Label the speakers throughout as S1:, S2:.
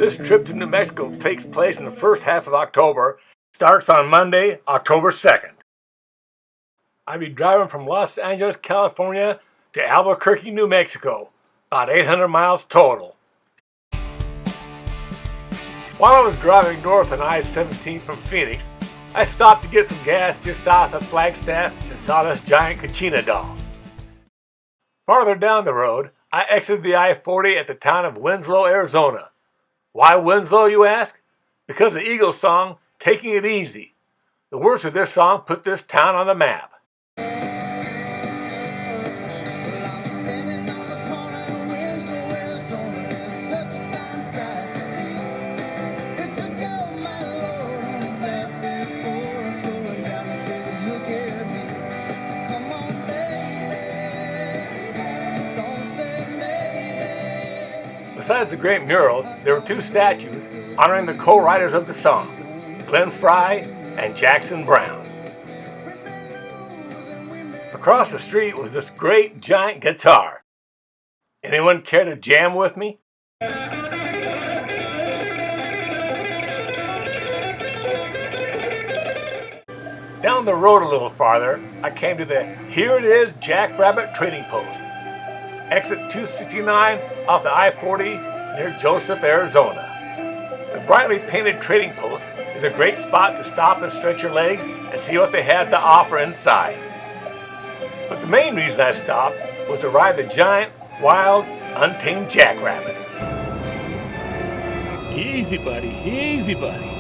S1: This trip to New Mexico takes place in the first half of October, starts on Monday, October 2nd. I'll be driving from Los Angeles, California to Albuquerque, New Mexico, about 800 miles total. While I was driving north on I-17 from Phoenix, I stopped to get some gas just south of Flagstaff and saw this giant Kachina doll. Farther down the road, I exited the I-40 at the town of Winslow, Arizona. Why Winslow, you ask? Because the Eagles song, Taking It Easy. The words of this song put this town on the map. Besides the great murals, there were two statues honoring the co-writers of the song, Glenn Frey and Jackson Browne. Across the street was this great giant guitar. Anyone care to jam with me? Down the road a little farther, I came to the Here It Is Jackrabbit Trading Post. Exit 269 off the I-40 near Joseph, Arizona. The brightly painted trading post is a great spot to stop and stretch your legs and see what they have to offer inside. But the main reason I stopped was to ride the giant, wild, untamed jackrabbit. Easy, buddy, easy, buddy.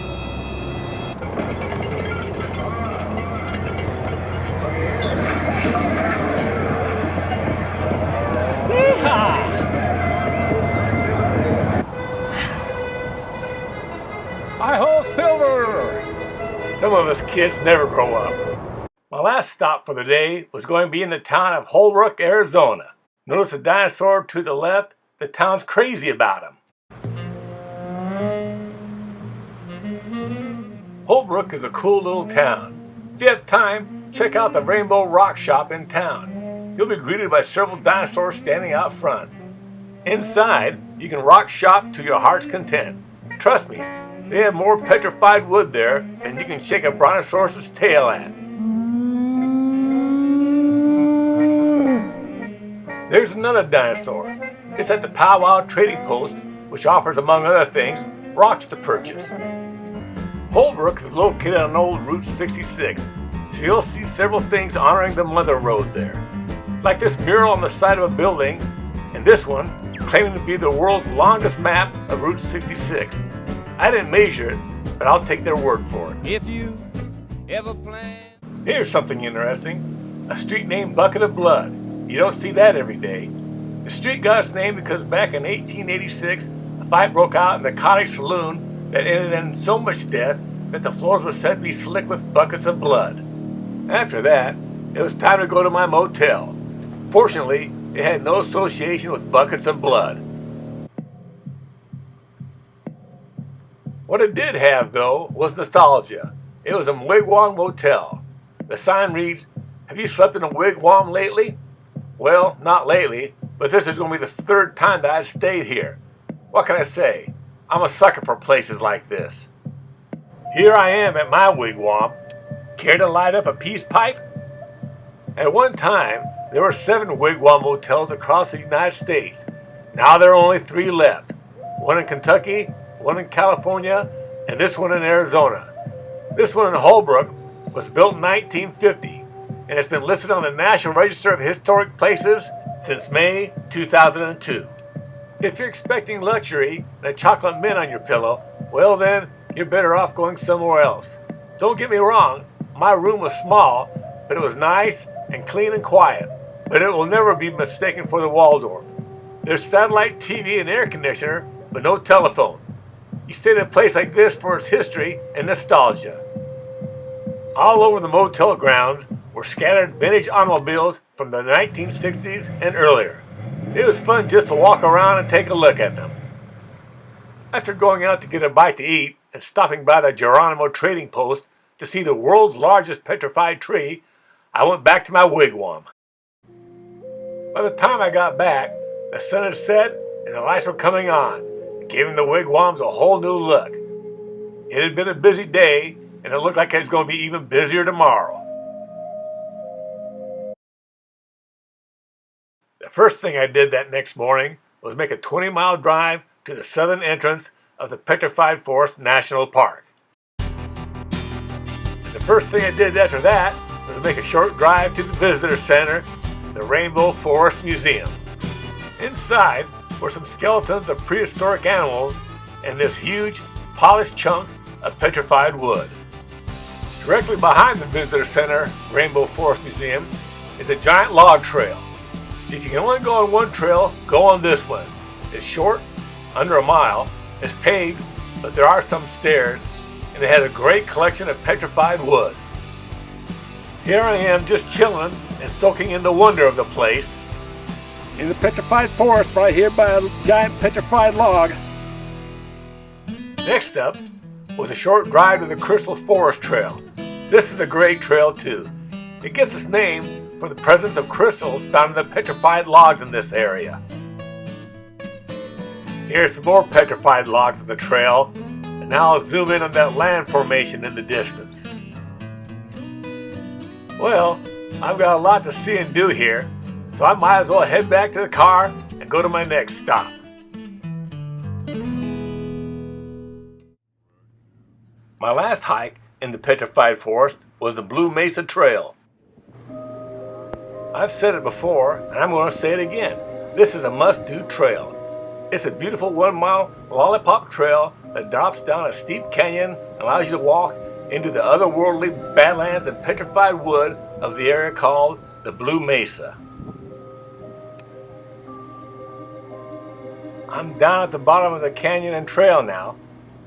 S1: Hi-ho, Silver! Some of us kids never grow up. My last stop for the day was going to be in the town of Holbrook, Arizona. Notice the dinosaur to the left? The town's crazy about him. Holbrook is a cool little town. If you have time, check out the Rainbow Rock Shop in town. You'll be greeted by several dinosaurs standing out front. Inside, you can rock shop to your heart's content. Trust me, they have more petrified wood there than you can shake a brontosaurus's tail at. There's another dinosaur. It's at the Powwow Trading Post, which offers, among other things, rocks to purchase. Holbrook is located on old Route 66, so you'll see several things honoring the Mother Road there. Like this mural on the side of a building, and this one claiming to be the world's longest map of Route 66. I didn't measure it, but I'll take their word for it.
S2: If you ever plan.
S1: Here's something interesting. A street named Bucket of Blood. You don't see that every day. The street got its name because back in 1886, a fight broke out in the cottage saloon that ended in so much death that the floors were said to be slick with buckets of blood. After that, it was time to go to my motel. Fortunately, it had no association with buckets of blood. What it did have, though, was nostalgia. It was a wigwam motel. The sign reads, "Have you slept in a wigwam lately?" Well, not lately, but this is going to be the third time that I've stayed here. What can I say? I'm a sucker for places like this. Here I am at my wigwam. Care to light up a peace pipe? At one time, there were 7 wigwam motels across the United States. Now there are only 3 left. One in Kentucky, one in California, and this one in Arizona. This one in Holbrook was built in 1950, and it's been listed on the National Register of Historic Places since May 2002. If you're expecting luxury and a chocolate mint on your pillow, well then, you're better off going somewhere else. Don't get me wrong, my room was small, but it was nice and clean and quiet. But it will never be mistaken for the Waldorf. There's satellite TV and air conditioner, but no telephone. You stay in a place like this for its history and nostalgia. All over the motel grounds were scattered vintage automobiles from the 1960s and earlier. It was fun just to walk around and take a look at them. After going out to get a bite to eat and stopping by the Geronimo Trading Post to see the world's largest petrified tree, I went back to my wigwam. By the time I got back, the sun had set and the lights were coming on. giving the wigwams a whole new look. It had been a busy day, and it looked like it was going to be even busier tomorrow. The first thing I did that next morning was make a 20-mile drive to the southern entrance of the Petrified Forest National Park. And the first thing I did after that was make a short drive to the visitor center, the Rancho Forest Museum. Inside were some skeletons of prehistoric animals and this huge, polished chunk of petrified wood. Directly behind the visitor center, Rancho Forest Museum, is a giant log trail. If you can only go on one trail, go on this one. It's short, under a mile, it's paved, but there are some stairs, and it has a great collection of petrified wood. Here I am just chilling and soaking in the wonder of the place. In the petrified forest right here by a giant petrified log. Next up was a short drive to the Crystal Forest Trail. This is a great trail too. It gets its name from the presence of crystals found in the petrified logs in this area. Here's some more petrified logs on the trail, and now I'll zoom in on that land formation in the distance. Well, I've got a lot to see and do here, so I might as well head back to the car and go to my next stop. My last hike in the Petrified Forest was the Blue Mesa Trail. I've said it before, and I'm going to say it again. This is a must-do trail. It's a beautiful 1-mile lollipop trail that drops down a steep canyon and allows you to walk into the otherworldly badlands and petrified wood of the area called the Blue Mesa. I'm down at the bottom of the canyon and trail now.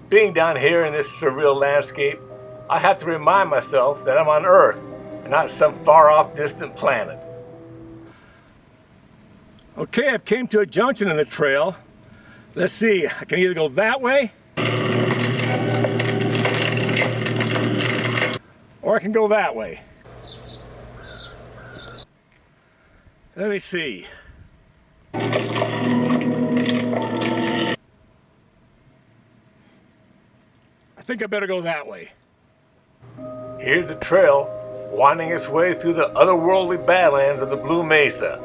S1: Being down here in this surreal landscape, I have to remind myself that I'm on Earth and not some far-off distant planet. Okay, I've came to a junction in the trail. Let's see, I can either go that way or I can go that way. Let me see. I think I better go that way. Here's the trail winding its way through the otherworldly badlands of the Blue Mesa.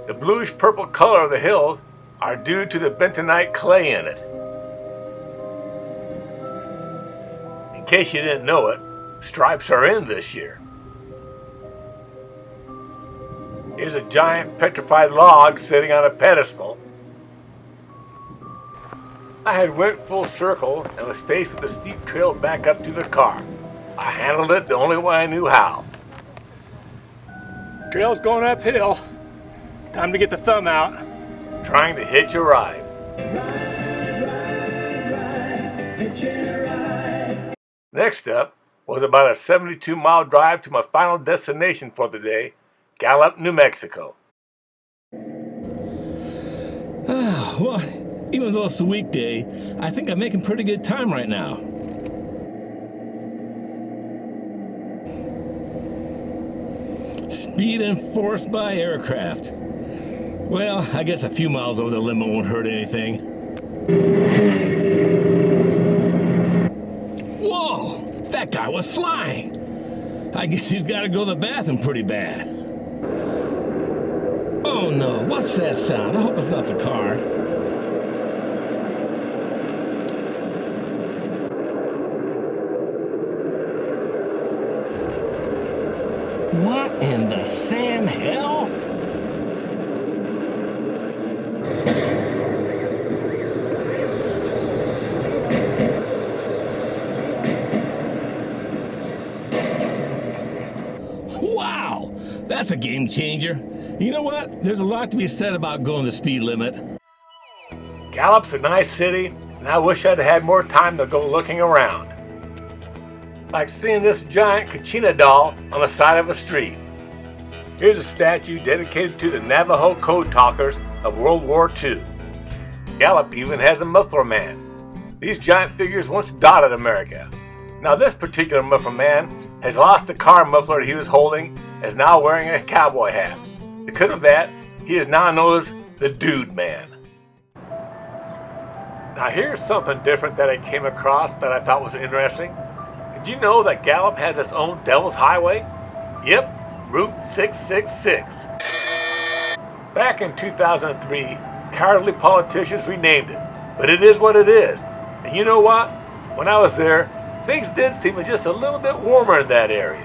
S1: The bluish-purple color of the hills are due to the bentonite clay in it. In case you didn't know it, stripes are in this year. Here's a giant petrified log sitting on a pedestal. I had went full circle and was faced with a steep trail back up to the car. I handled it the only way I knew how. Trail's going uphill. Time to get the thumb out. Trying to hitch a ride. Next up was about a 72-mile drive to my final destination for the day, Gallup, New Mexico.
S3: Well, even though it's a weekday, I think I'm making pretty good time right now. Speed enforced by aircraft. Well, I guess a few miles over the limit won't hurt anything. Whoa! That guy was flying! I guess he's got to go to the bathroom pretty bad. Oh no, what's that sound? I hope it's not the car. What in the Sam hell? Wow, that's a game changer. You know what? There's a lot to be said about going the speed limit.
S1: Gallup's a nice city, and I wish I'd had more time to go looking around. Like seeing this giant Kachina doll on the side of a street. Here's a statue dedicated to the Navajo code talkers of World War II. Gallup even has a muffler man. These giant figures once dotted America. Now this particular muffler man has lost the car muffler he was holding and is now wearing a cowboy hat. Because of that, he is now known as the Dude Man. Now here's something different that I came across that I thought was interesting. Did you know that Gallup has its own Devil's Highway? Yep, Route 666. Back in 2003, cowardly politicians renamed it, but it is what it is. And you know what? When I was there, things did seem just a little bit warmer in that area.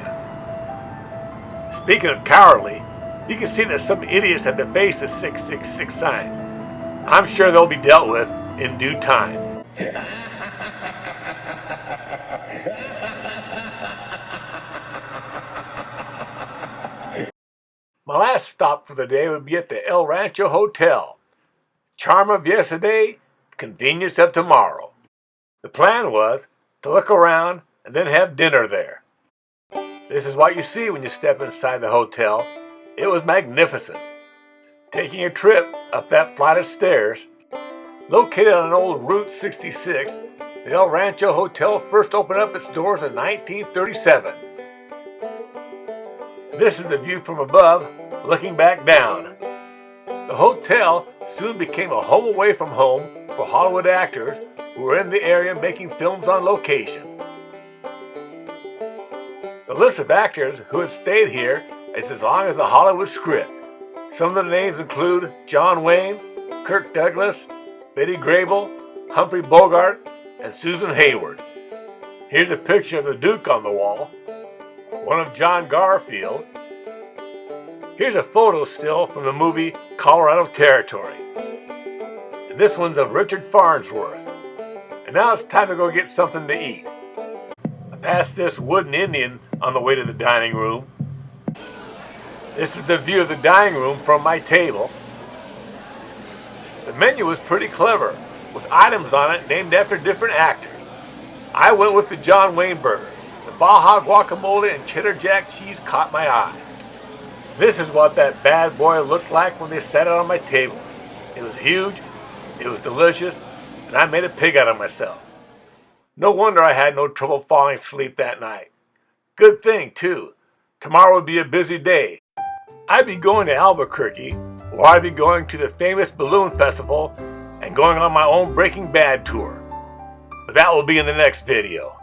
S1: Speaking of cowardly, you can see that some idiots have defaced the 666 sign. I'm sure they'll be dealt with in due time. My last stop for the day would be at the Rancho Hotel. Charm of yesterday, convenience of tomorrow. The plan was to look around and then have dinner there. This is what you see when you step inside the hotel. It was magnificent. Taking a trip up that flight of stairs, located on old Route 66, the El Rancho Hotel first opened up its doors in 1937. This is the view from above, looking back down. The hotel soon became a home away from home for Hollywood actors who were in the area making films on location. The list of actors who had stayed here is as long as the Hollywood script. Some of the names include John Wayne, Kirk Douglas, Betty Grable, Humphrey Bogart, and Susan Hayward. Here's a picture of the Duke on the wall, one of John Garfield. Here's a photo still from the movie Colorado Territory. And this one's of Richard Farnsworth. And now it's time to go get something to eat. I passed this wooden Indian on the way to the dining room. This is the view of the dining room from my table. The menu was pretty clever, with items on it named after different actors. I went with the John Wayne burger. The Baja guacamole and cheddar jack cheese caught my eye. This is what that bad boy looked like when they set it on my table. It was huge, it was delicious, and I made a pig out of myself. No wonder I had no trouble falling asleep that night. Good thing, too. Tomorrow would be a busy day. I'd be going to Albuquerque, or I'd be going to the famous balloon festival and going on my own Breaking Bad tour. But that will be in the next video.